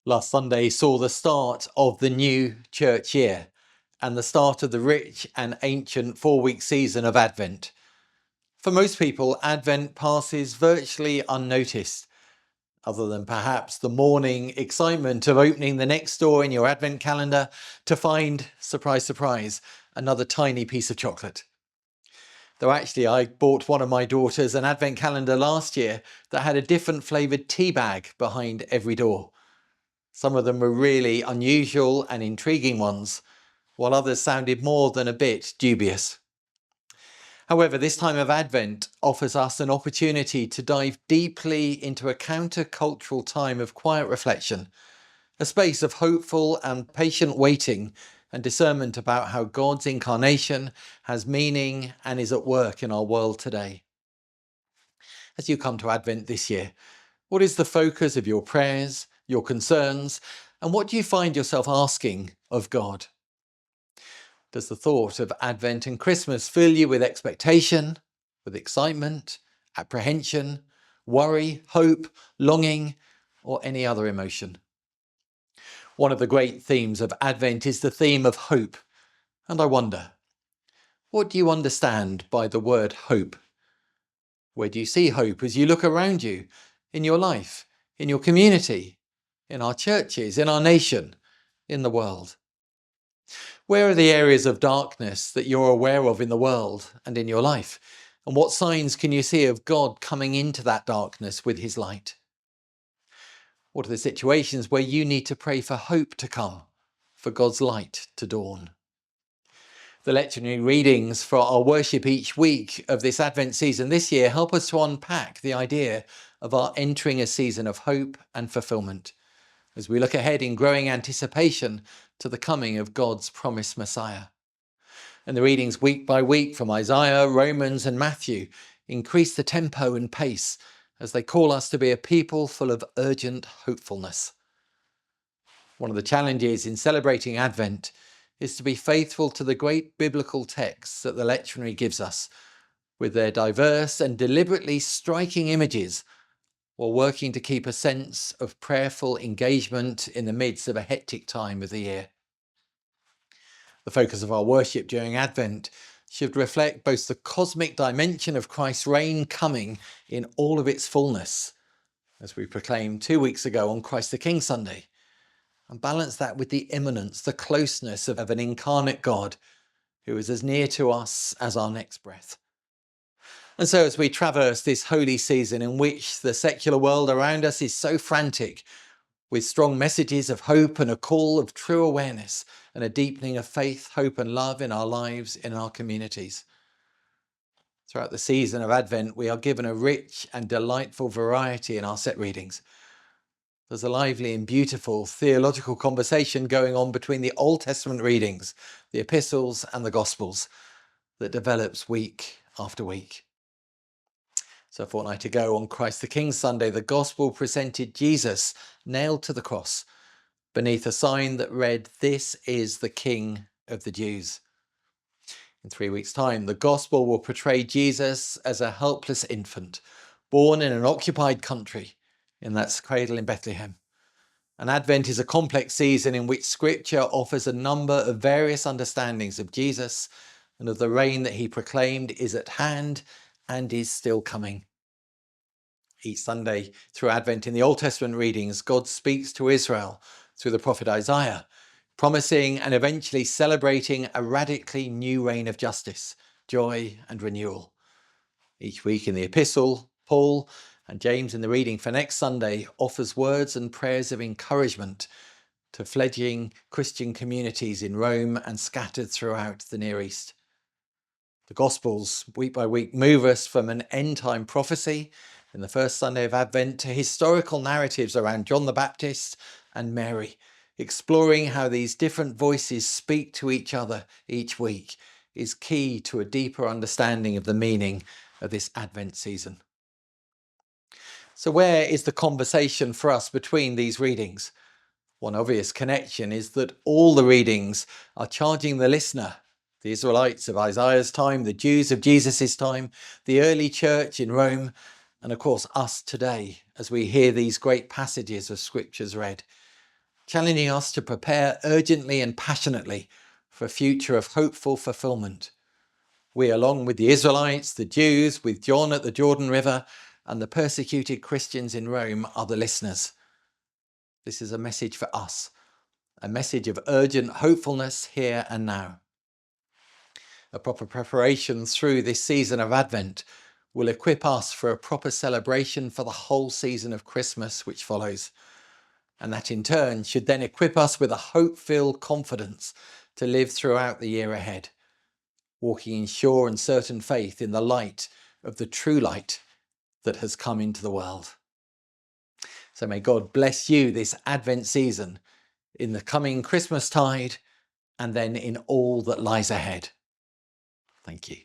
Last Sunday saw the start of the new church year and the start of the rich and ancient 4-week season of Advent. For most people, Advent passes virtually unnoticed, other than perhaps the morning excitement of opening the next door in your Advent calendar to find, surprise, surprise, another tiny piece of chocolate. Though actually I bought one of my daughters an Advent calendar last year that had a different flavoured tea bag behind every door. Some of them were really unusual and intriguing ones, while others sounded more than a bit dubious. However, this time of Advent offers us an opportunity to dive deeply into a counter-cultural time of quiet reflection, a space of hopeful and patient waiting and discernment about how God's incarnation has meaning and is at work in our world today. As you come to Advent this year, what is the focus of your prayers, your concerns, and what do you find yourself asking of God? Does the thought of Advent and Christmas fill you with expectation, with excitement, apprehension, worry, hope, longing, or any other emotion? One of the great themes of Advent is the theme of hope. And I wonder, what do you understand by the word hope? Where do you see hope as you look around you, in your life, in your community, in our churches, in our nation, in the world? Where are the areas of darkness that you're aware of in the world and in your life? And what signs can you see of God coming into that darkness with his light? What are the situations where you need to pray for hope to come, for God's light to dawn? The lectionary readings for our worship each week of this Advent season this year help us to unpack the idea of our entering a season of hope and fulfillment, as we look ahead in growing anticipation to the coming of God's promised Messiah. And the readings week by week from Isaiah, Romans and Matthew increase the tempo and pace as they call us to be a people full of urgent hopefulness. One of the challenges in celebrating Advent is to be faithful to the great biblical texts that the lectionary gives us, with their diverse and deliberately striking images, while working to keep a sense of prayerful engagement in the midst of a hectic time of the year. The focus of our worship during Advent should reflect both the cosmic dimension of Christ's reign coming in all of its fullness, as we proclaimed 2 weeks ago on Christ the King Sunday, and balance that with the immanence, the closeness of an incarnate God who is as near to us as our next breath. And so as we traverse this holy season in which the secular world around us is so frantic, with strong messages of hope and a call of true awareness and a deepening of faith, hope and love in our lives, in our communities. Throughout the season of Advent, we are given a rich and delightful variety in our set readings. There's a lively and beautiful theological conversation going on between the Old Testament readings, the epistles and the Gospels that develops week after week. So a fortnight ago on Christ the King Sunday, the Gospel presented Jesus nailed to the cross beneath a sign that read, "This is the King of the Jews." In 3 weeks' time, the Gospel will portray Jesus as a helpless infant, born in an occupied country, in that cradle in Bethlehem. And Advent is a complex season in which Scripture offers a number of various understandings of Jesus and of the reign that he proclaimed is at hand and is still coming. Each Sunday through Advent in the Old Testament readings, God speaks to Israel through the prophet Isaiah, promising and eventually celebrating a radically new reign of justice, joy and renewal. Each week in the epistle, Paul and James in the reading for next Sunday offers words and prayers of encouragement to fledgling Christian communities in Rome and scattered throughout the Near East. The Gospels, week by week, move us from an end-time prophecy in the first Sunday of Advent to historical narratives around John the Baptist and Mary, exploring how these different voices speak to each other each week is key to a deeper understanding of the meaning of this Advent season. So where is the conversation for us between these readings? One obvious connection is that all the readings are charging the listener, the Israelites of Isaiah's time, the Jews of Jesus's time, the early church in Rome, and of course us today as we hear these great passages of scriptures read. challenging us to prepare urgently and passionately for a future of hopeful fulfillment. We, along with the Israelites, the Jews, with John at the Jordan River, and the persecuted Christians in Rome, are the listeners. This is a message for us, a message of urgent hopefulness here and now. A proper preparation through this season of Advent will equip us for a proper celebration for the whole season of Christmas which follows. And that in turn should then equip us with a hope-filled confidence to live throughout the year ahead, walking in sure and certain faith in the light of the true light that has come into the world. So may God bless you this Advent season, in the coming Christmas tide, and then in all that lies ahead. Thank you.